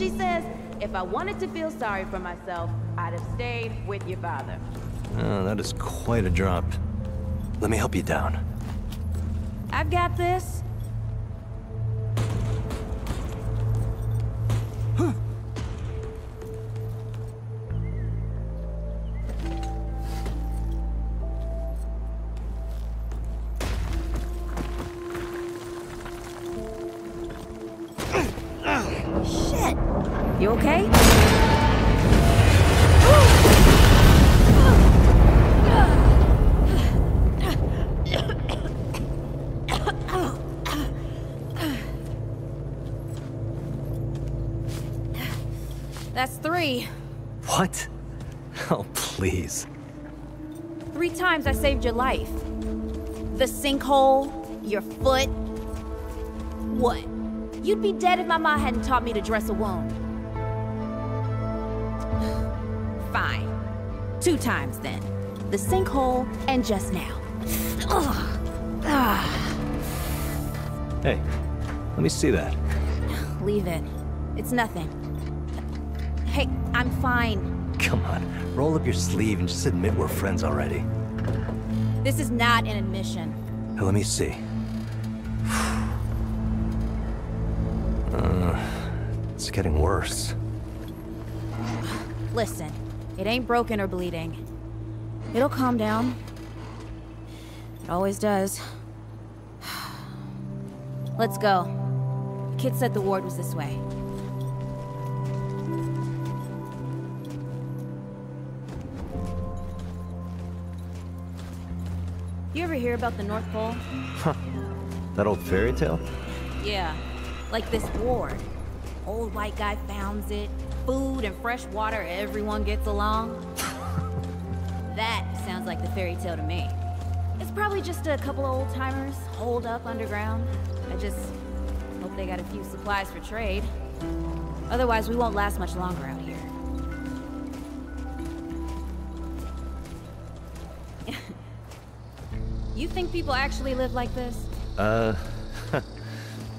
She says, if I wanted to feel sorry for myself, I'd have stayed with your father. Oh, that is quite a drop. Let me help you down. I've got this. Shit! You okay? That's 3. What? Oh, please. 3 times I saved your life. The sinkhole, your foot. What? You'd be dead if my ma hadn't taught me to dress a wound. Fine. 2 times then. The sinkhole and just now. Hey, let me see that. Leave it. It's nothing. Hey, I'm fine. Come on, roll up your sleeve and just admit we're friends already. This is not an admission. Now, let me see. It's getting worse. Listen, it ain't broken or bleeding. It'll calm down. It always does. Let's go. Kid said the ward was this way. You ever hear about the North Pole? Huh. That old fairy tale? Yeah, like this ward. Old white guy founds it. Food and fresh water, everyone gets along. That sounds like the fairy tale to me. It's probably just a couple of old-timers holed up underground. I just hope they got a few supplies for trade. Otherwise, we won't last much longer out here. You think people actually live like this? Oh,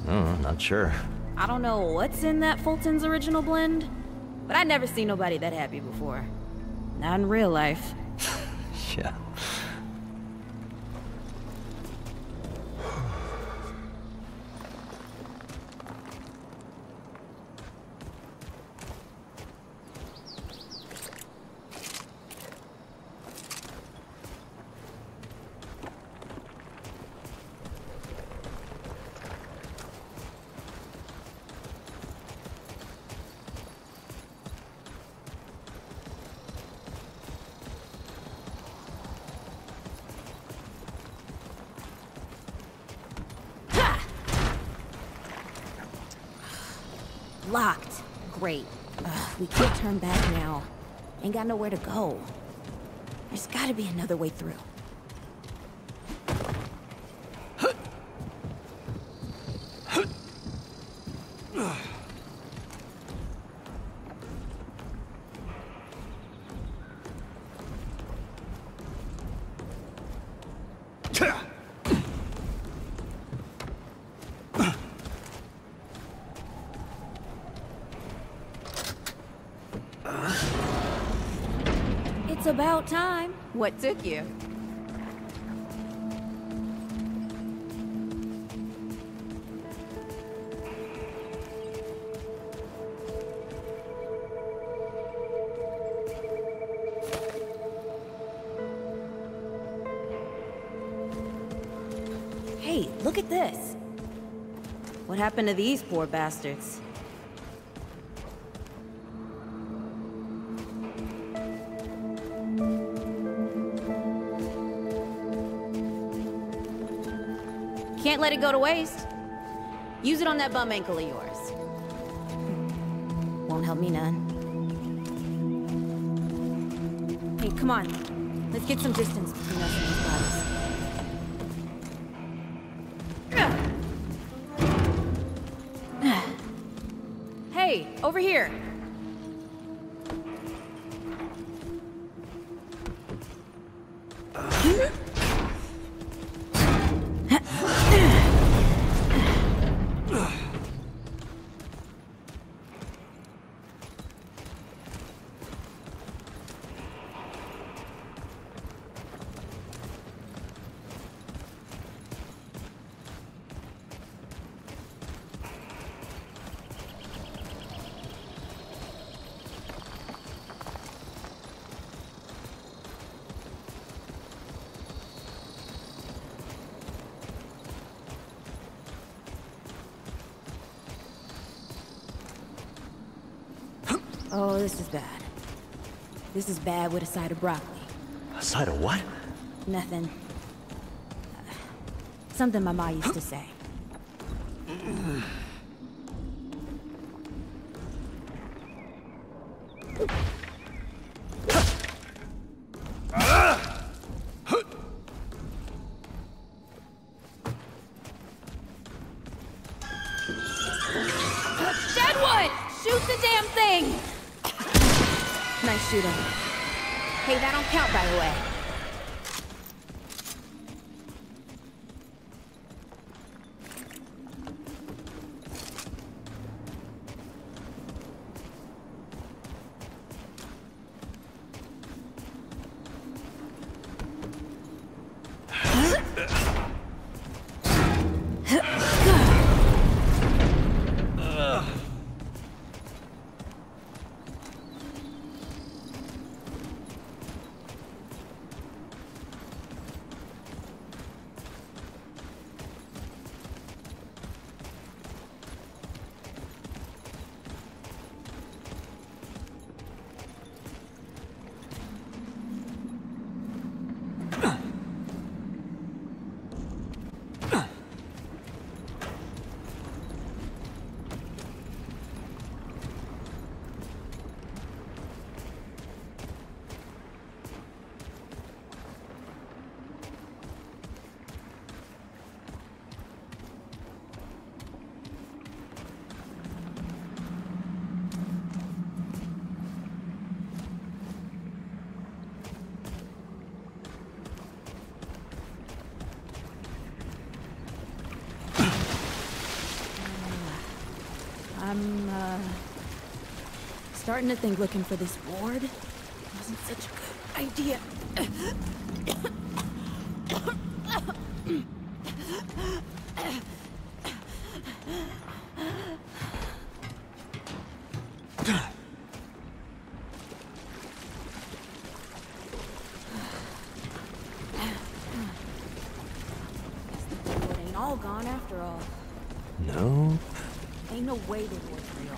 not sure. I don't know what's in that Fulton's original blend, but I never seen nobody that happy before. Not in real life. Yeah. Locked. Great. We can't turn back now. Ain't got nowhere to go. There's gotta be another way through. It's about time. What took you? Hey, look at this. What happened to these poor bastards? Can't let it go to waste. Use it on that bum ankle of yours. Won't help me none. Hey, come on. Let's get some distance between us and these bodies. Hey, over here. Oh, this is bad. This is bad with a side of broccoli. A side of what? Nothing. Something my ma used to say. Deadwood! Shoot the damn thing! Nice shooting. Hey, that don't count, by the way. I'm, starting to think looking for this ward wasn't such a good idea. It ain't all gone after all. No. Ain't no way the ward's real.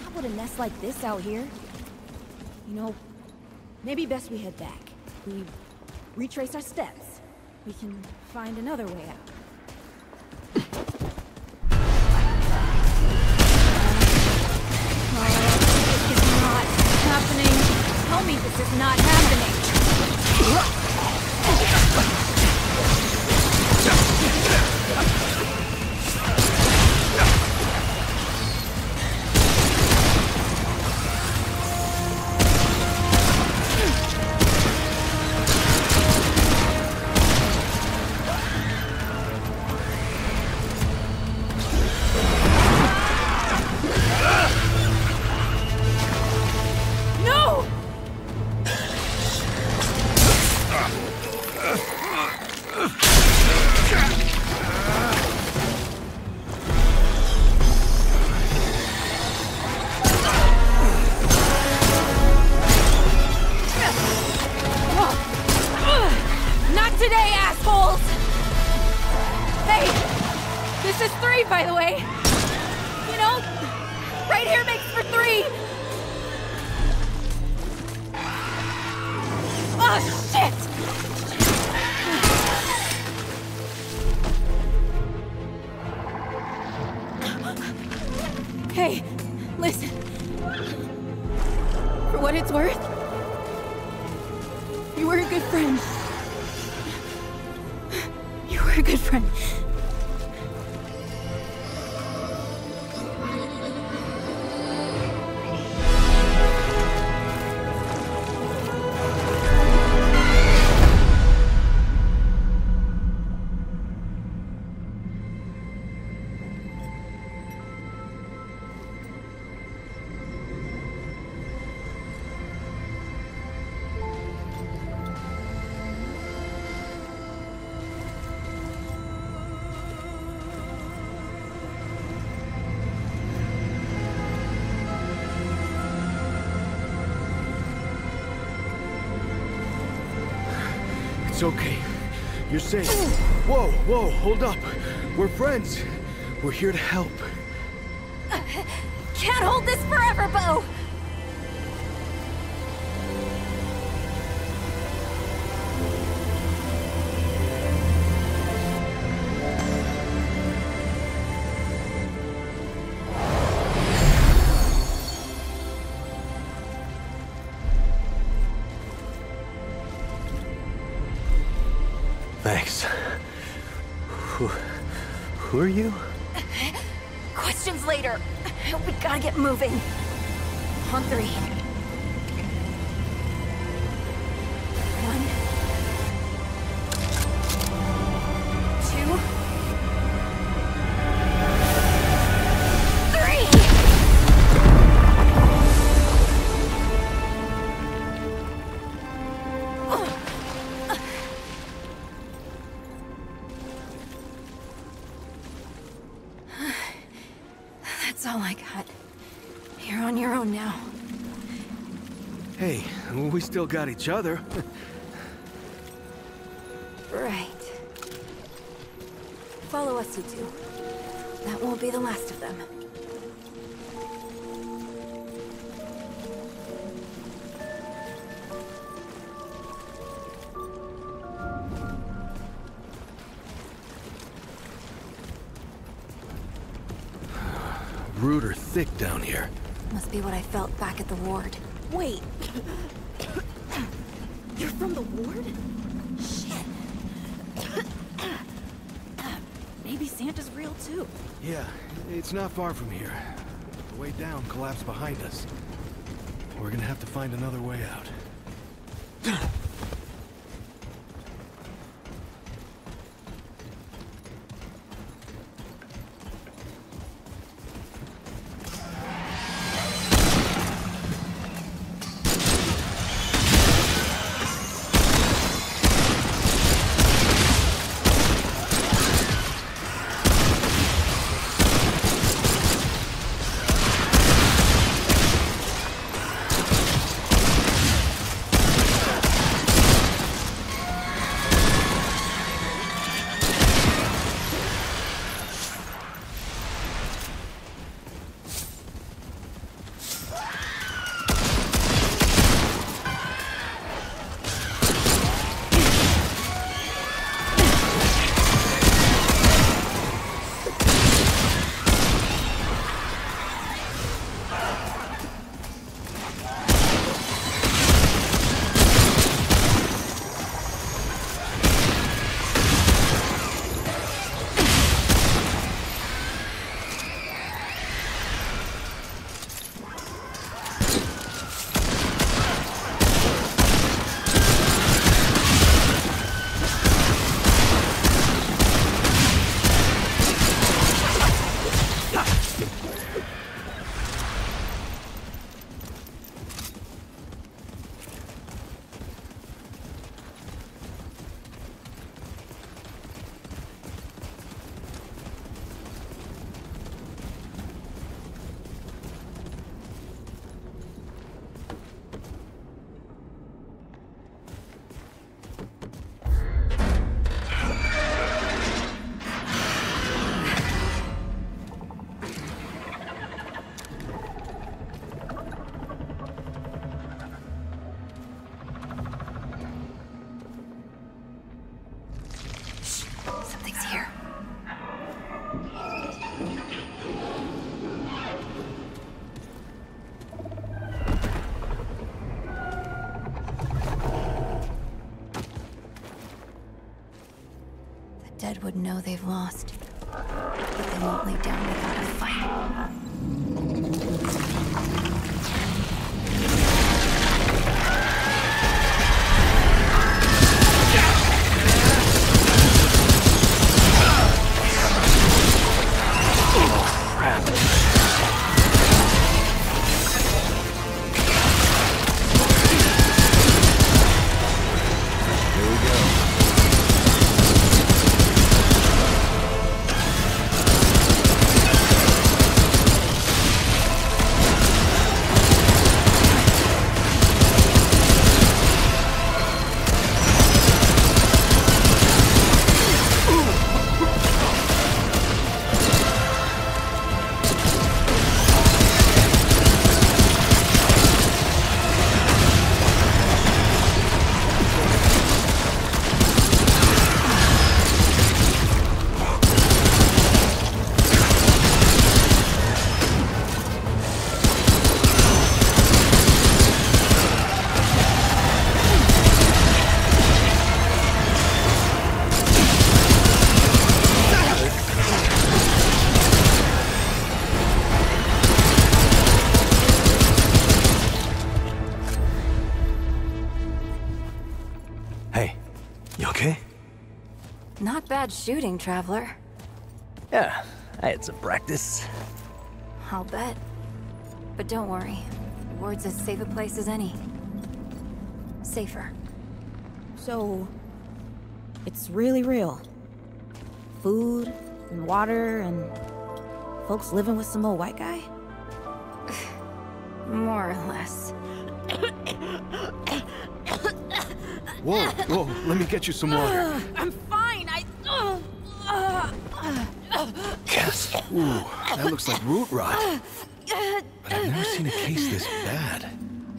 How would a nest like this out here? You know, maybe best we head back. We retrace our steps. We can find another way out. Oh, this is not happening. Tell me this is not happening. Today, assholes! Hey! This is 3, by the way! You know, right here makes for 3! Oh, shit! Hey, listen. For what it's worth, you were a good friend. You were a good friend. It's okay. You're safe. Whoa, whoa, hold up. We're friends. We're here to help. Can't hold this forever, Bo! Thanks. Who are you? Questions later. We gotta get moving. On 3. 1, 2, 3. That's all I got. You're on your own now. Hey, we still got each other. Right. Follow us, you two. That won't be the last of them. Root are thick down here. Must be what I felt back at the ward. Wait. You're from the ward? Shit. Maybe Santa's real too. Yeah, it's not far from here. The way down collapsed behind us. We're gonna have to find another way out. Something's here. The dead would know they've lost, but they won't lay down without a fight. Hey, you okay? Not bad shooting, Traveler. Yeah, I had some practice. I'll bet. But don't worry. Ward's as safe a place as any. Safer. So, it's really real. Food and water and folks living with some old white guy? More or less. Whoa, whoa, let me get you some water. I'm fine, Yes. Ooh, that looks like root rot. But I've never seen a case this bad.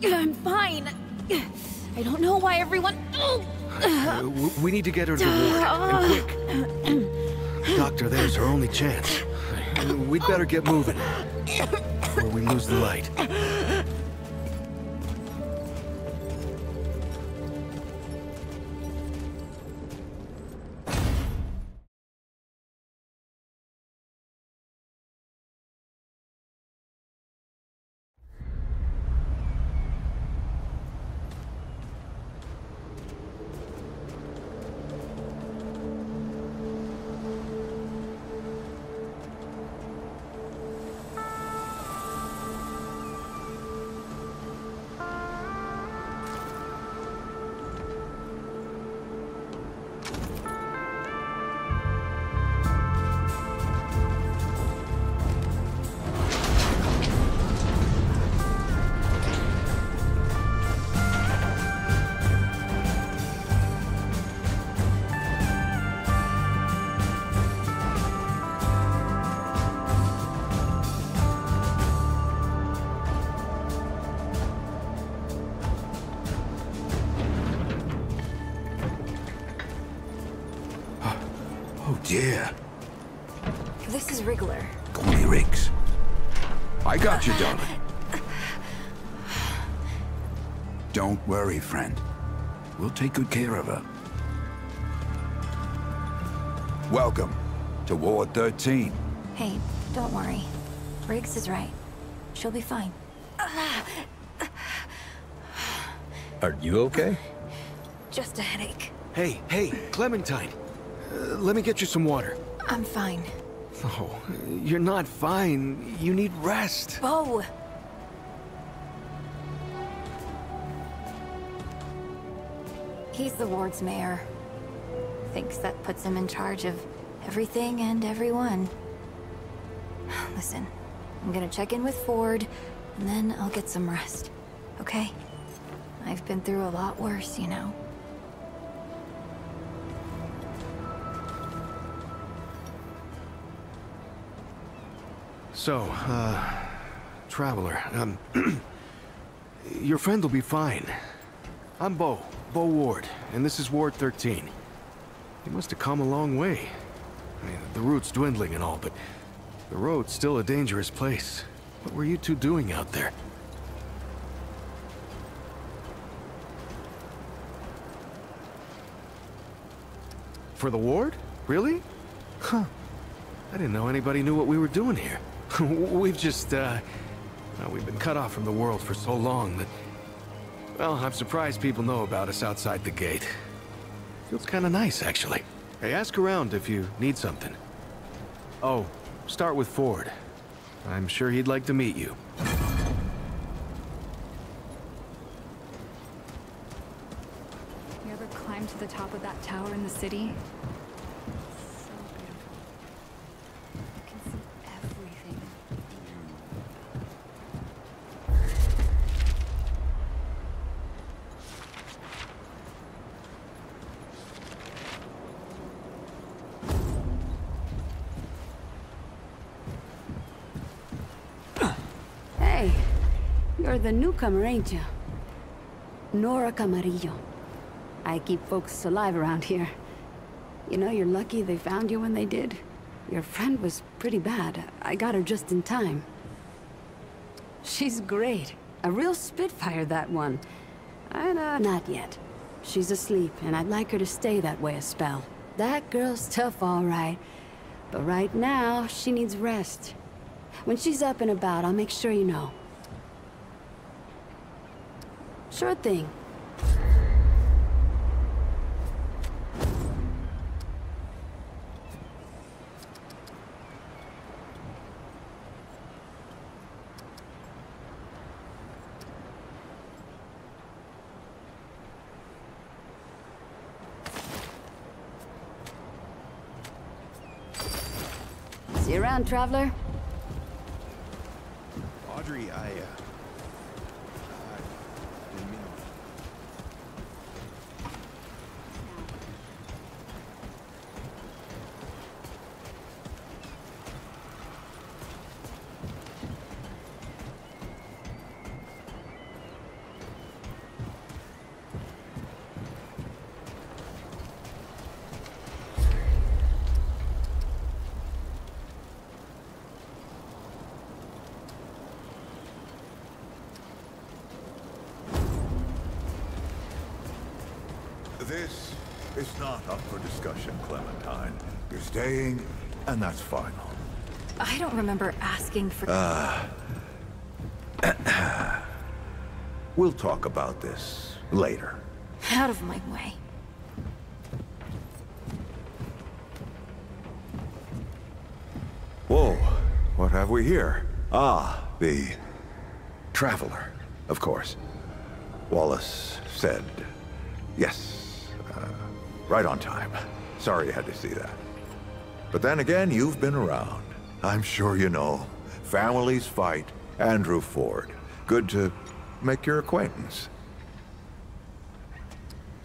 I'm fine. I don't know why everyone... We need to get her to the ward, and quick. Doctor, there's her only chance. We'd better get moving, or we lose the light. Oh dear. This is Wriggler. Call me Riggs. I got you, darling. Don't worry, friend. We'll take good care of her. Welcome to Ward 13. Hey, don't worry. Riggs is right. She'll be fine. Are you okay? Just a headache. Hey, Clementine. Let me get you some water. I'm fine. Oh, you're not fine. You need rest. Bo! He's the ward's mayor. Thinks that puts him in charge of everything and everyone. Listen, I'm gonna check in with Ford, and then I'll get some rest. Okay? I've been through a lot worse, you know. So, Traveler, your friend will be fine. I'm Bo Ward, and this is Ward 13. You must have come a long way. I mean, the route's dwindling and all, but the road's still a dangerous place. What were you two doing out there? For the ward? Really? Huh. I didn't know anybody knew what we were doing here. We've just, we've been cut off from the world for so long that... Well, I'm surprised people know about us outside the gate. Feels kinda nice, actually. Hey, ask around if you need something. Oh, start with Ford. I'm sure he'd like to meet you. You ever climbed to the top of that tower in the city? So beautiful. You can see everything. Hey, you're the newcomer, ain't you? Nora Camarillo. I keep folks alive around here. You know, you're lucky they found you when they did. Your friend was pretty bad. I got her just in time. She's great. A real spitfire, that one. And, not yet. She's asleep, and I'd like her to stay that way a spell. That girl's tough, all right. But right now, she needs rest. When she's up and about, I'll make sure you know. Sure thing. See you around, traveler. Audrey, I didn't mean This is not up for discussion, Clementine. You're staying, and that's final. I don't remember asking for... We'll talk about this later. Out of my way. Whoa, what have we here? Ah, the Traveler, of course. Wallace said yes, right on time. Sorry you had to see that. But then again, you've been around. I'm sure you know. Families fight. Andrew Ford. Good to make your acquaintance.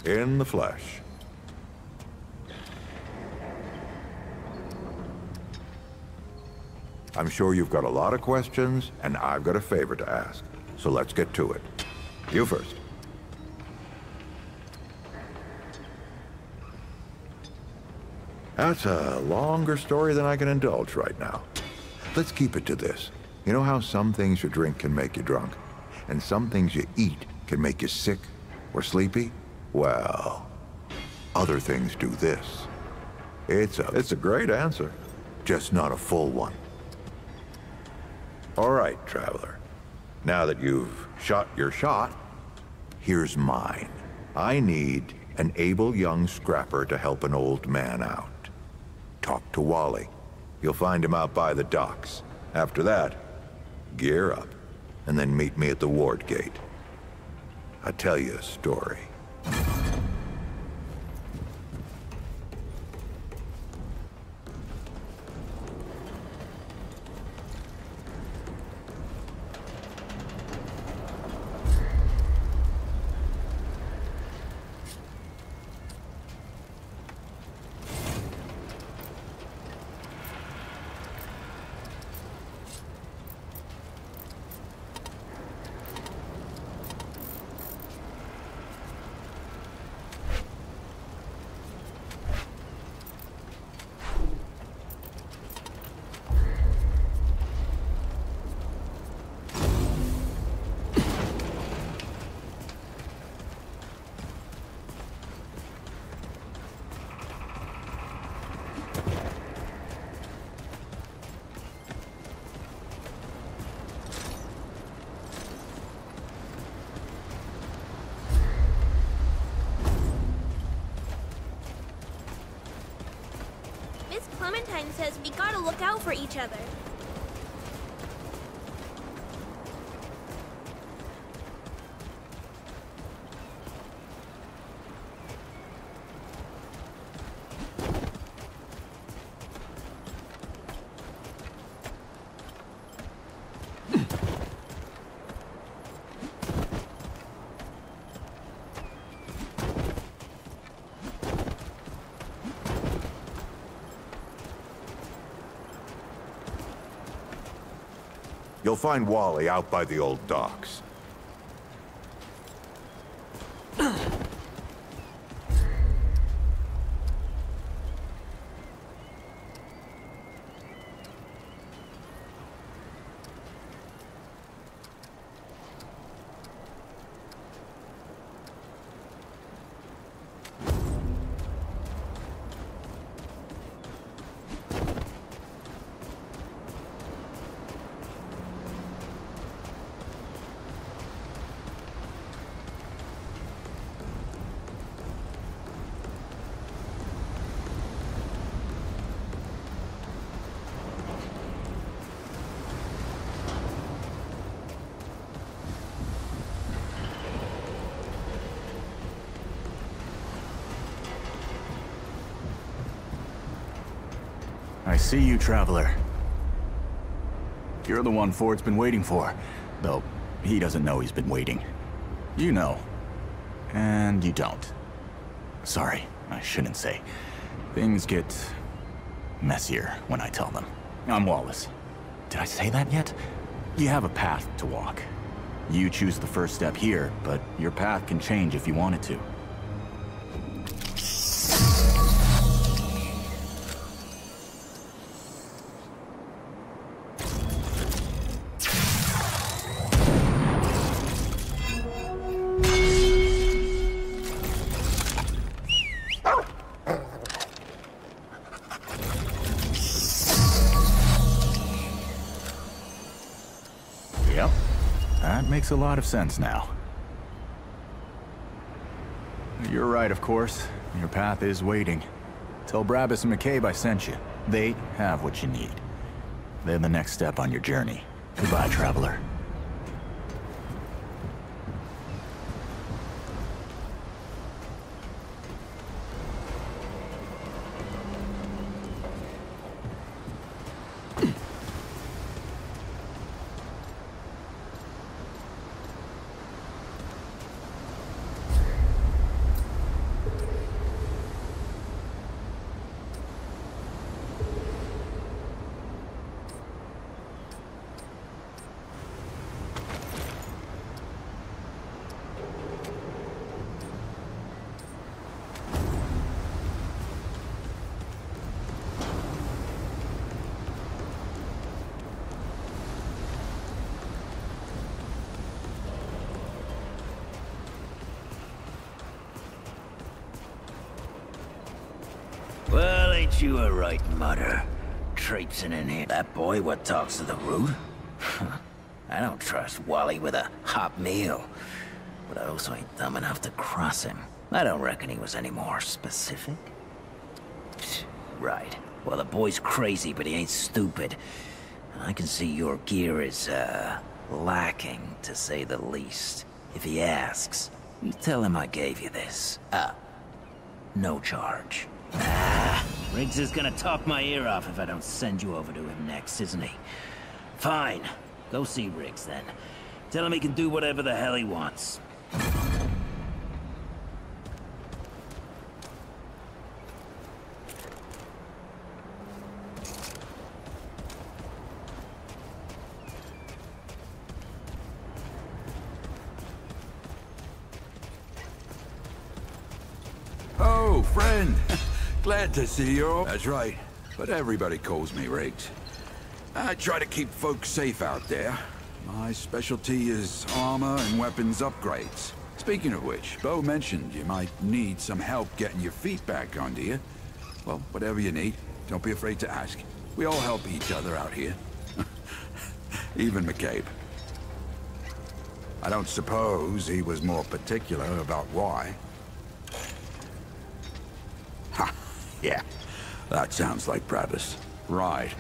In the flesh. I'm sure you've got a lot of questions, and I've got a favor to ask. So let's get to it. You first. That's a longer story than I can indulge right now. Let's keep it to this. You know how some things you drink can make you drunk, and some things you eat can make you sick or sleepy? Well, other things do this. It's a great answer, just not a full one. All right, Traveler. Now that you've shot your shot, here's mine. I need an able young scrapper to help an old man out. Talk to Wally. You'll find him out by the docks. After that, gear up, and then meet me at the ward gate. I'll tell you a story. Clementine says we gotta look out for each other. You'll find Wally out by the old docks. I see you, Traveler. You're the one Ford's been waiting for. Though, he doesn't know he's been waiting. You know. And you don't. Sorry, I shouldn't say. Things get messier when I tell them. I'm Wallace. Did I say that yet? You have a path to walk. You choose the first step here, but your path can change if you want it to. Yep, that makes a lot of sense now. You're right, of course. Your path is waiting. Tell Brabus and McCabe I sent you. They have what you need. They're the next step on your journey. Goodbye, traveler. Well, ain't you a right mutter? Traipsing in here. That boy what talks to the root? I don't trust Wally with a hot meal. But I also ain't dumb enough to cross him. I don't reckon he was any more specific. Right. Well, the boy's crazy, but he ain't stupid. I can see your gear is, lacking, to say the least. If he asks, you tell him I gave you this. No charge. Riggs is gonna talk my ear off if I don't send you over to him next, isn't he? Fine. Go see Riggs, then. Tell him he can do whatever the hell he wants. Oh, friend. Glad to see you. That's right. But everybody calls me Riggs. I try to keep folks safe out there. My specialty is armor and weapons upgrades. Speaking of which, Bo mentioned you might need some help getting your feet back under you. Well, whatever you need, don't be afraid to ask. We all help each other out here. Even McCabe. I don't suppose he was more particular about why. Ha! Yeah, that sounds like Brabus. Right.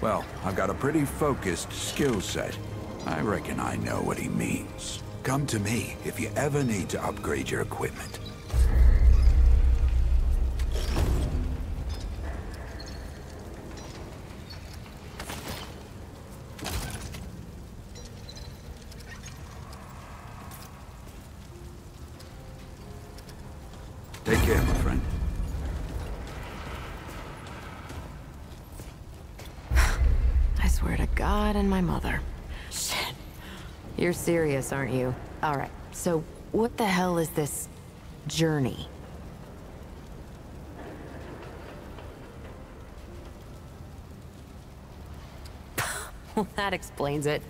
Well, I've got a pretty focused skill set. I reckon I know what he means. Come to me if you ever need to upgrade your equipment. Take care, my friend. I swear to God and my mother. Shit. You're serious, aren't you? Alright, so what the hell is this journey? Well, that explains it.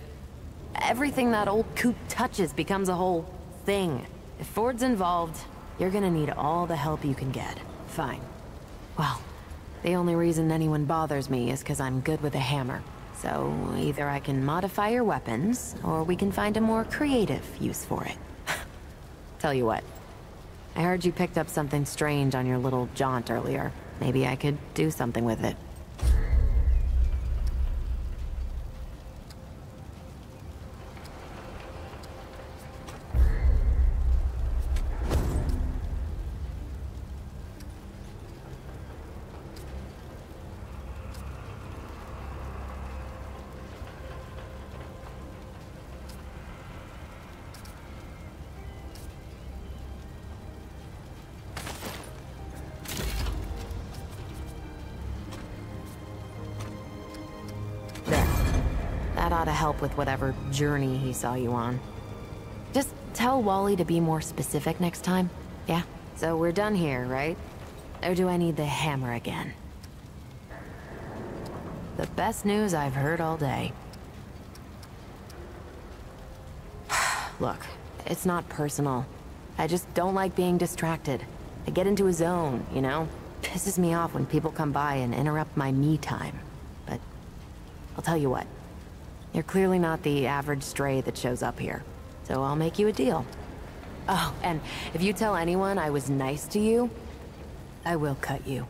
Everything that old coot touches becomes a whole thing. If Ford's involved, you're gonna need all the help you can get. Fine. Well, the only reason anyone bothers me is because I'm good with a hammer. So, either I can modify your weapons, or we can find a more creative use for it. Tell you what. I heard you picked up something strange on your little jaunt earlier. Maybe I could do something with it. ought to help with whatever journey he saw you on. Just tell Wally to be more specific next time, yeah? So we're done here, right? Or do I need the hammer again? The best news I've heard all day. Look, it's not personal. I just don't like being distracted. I get into a zone, you know? Pisses me off when people come by and interrupt my me time. But I'll tell you what. You're clearly not the average stray that shows up here. So I'll make you a deal. Oh, and if you tell anyone I was nice to you, I will cut you.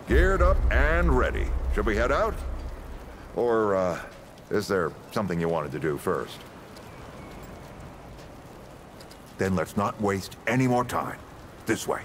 Geared up and ready. Should we head out? Or, is there something you wanted to do first? Then let's not waste any more time. This way.